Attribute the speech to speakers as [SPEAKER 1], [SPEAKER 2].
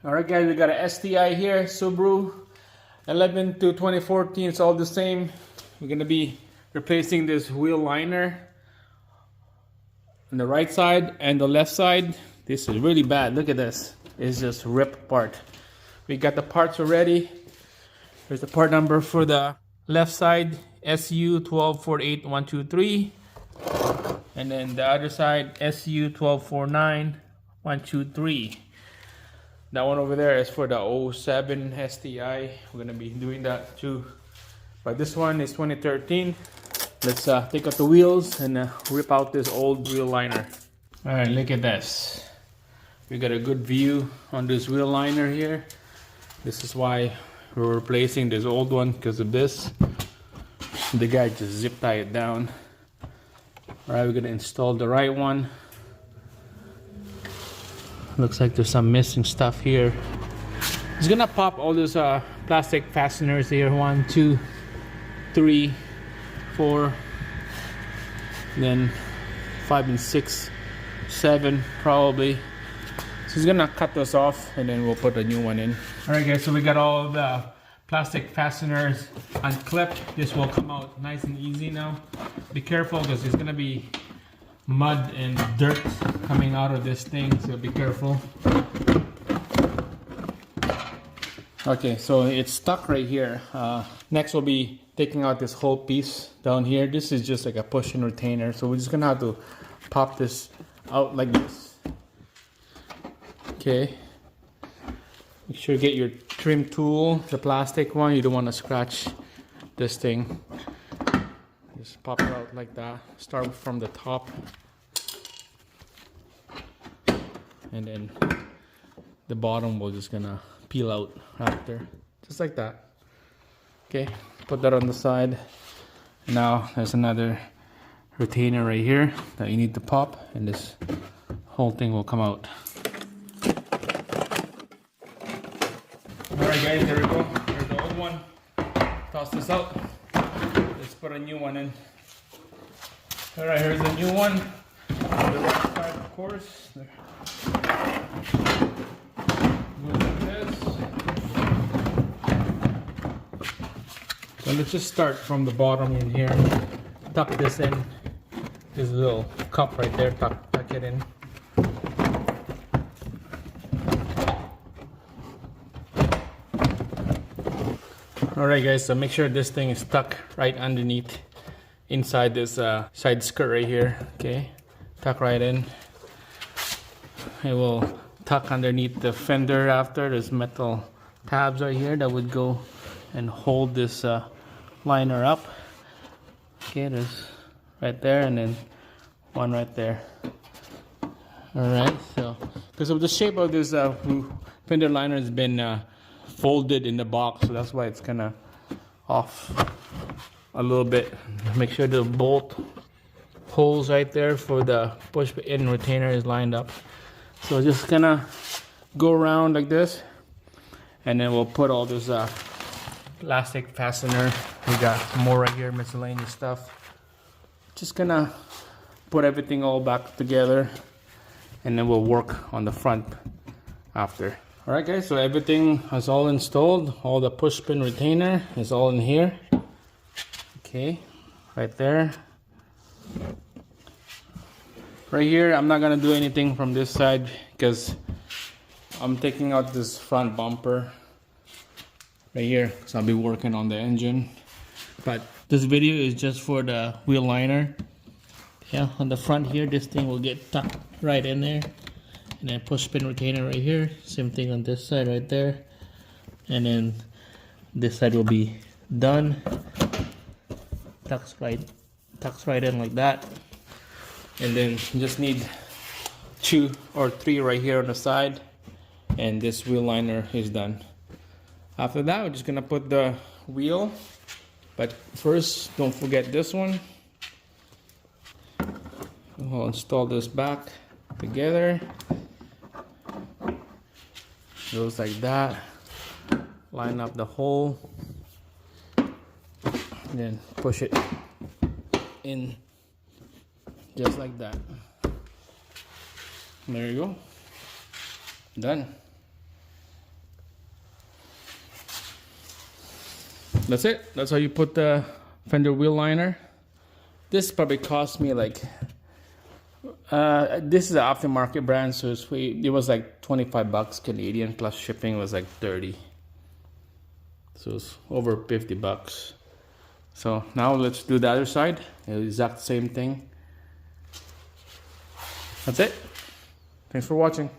[SPEAKER 1] Alright guys, we got an STI here, Subaru 11 to 2014, it's all the same. We're going to be replacing this wheel liner on the right side and the left side. This is really bad, look at this. It's just ripped apart. We got the parts already. Here's the part number for the left side, SU 1248123. And then the other side, SU 1249123. That one over there is for the 07 STI. We're gonna be doing that too. But this one is 2013. Let's take out the wheels and rip out this old wheel liner. All right, look at this. We got a good view on this wheel liner here. This is why we're replacing this old one, because of this. The guy just zip tied it down. All right, we're gonna install the right one. Looks like there's some missing stuff here. It's gonna pop all those plastic fasteners here. 1, 2, 3, 4, then 5 and 6, 7 probably. So he's gonna cut those off and then we'll put a new one in. All right guys, so we got all the plastic fasteners unclipped. This will come out nice and easy now. Be careful because there's gonna be mud and dirt coming out of this thing, so be careful. Okay, so it's stuck right here. Next we'll be taking out this whole piece down here. This is just like a push-in retainer, so we're just gonna have to pop this out like this. Okay, make sure you get your trim tool, the plastic one. You don't want to scratch this thing. Just pop it out like that. Start from the top. And then the bottom we're just gonna peel out after. Just like that. Okay, put that on the side. Now there's another retainer right here that you need to pop, and this whole thing will come out. Alright guys, there we go. Here's the old one. Toss this out. Let's put a new one in. Alright, here's the new one. The right side, of course. Like this. So let's just start from the bottom in here. Tuck this in. This little cup right there. Tuck it in. Alright guys, so make sure this thing is stuck right underneath inside this side skirt right here. Okay, tuck right in. It will tuck underneath the fender after. There's metal tabs right here that would go and hold this liner up. Okay, there's right there and then one right there. Alright, so because of the shape of this fender liner has been folded in the box, so that's why it's kind of off a little bit. Make sure the bolt holes right there for the push-in retainer is lined up. So just gonna go around like this, and then we'll put all this plastic fastener. We got more right here, miscellaneous stuff. Just gonna put everything all back together, and then we'll work on the front after. Alright guys, so everything is all installed. All the push pin retainer is all in here. Okay, right there. Right here, I'm not gonna do anything from this side because I'm taking out this front bumper right here, because I'll be working on the engine. But this video is just for the wheel liner. Yeah, on the front here, this thing will get tucked right in there. And then push pin retainer right here. Same thing on this side right there. And then this side will be done. Tucks right in like that. And then you just need 2 or 3 right here on the side. And this wheel liner is done. After that, we're just gonna put the wheel. But first, don't forget this one. We'll install this back together. Goes like that. Line up the hole. Then push it in just like that. There you go. Done. that's it. That's how you put the fender wheel liner. This probably cost me like, this is an aftermarket brand, so it was like 25 bucks Canadian, plus shipping was like 30. So it's over 50 bucks. So now let's do the other side. The exact same thing. That's it. Thanks for watching.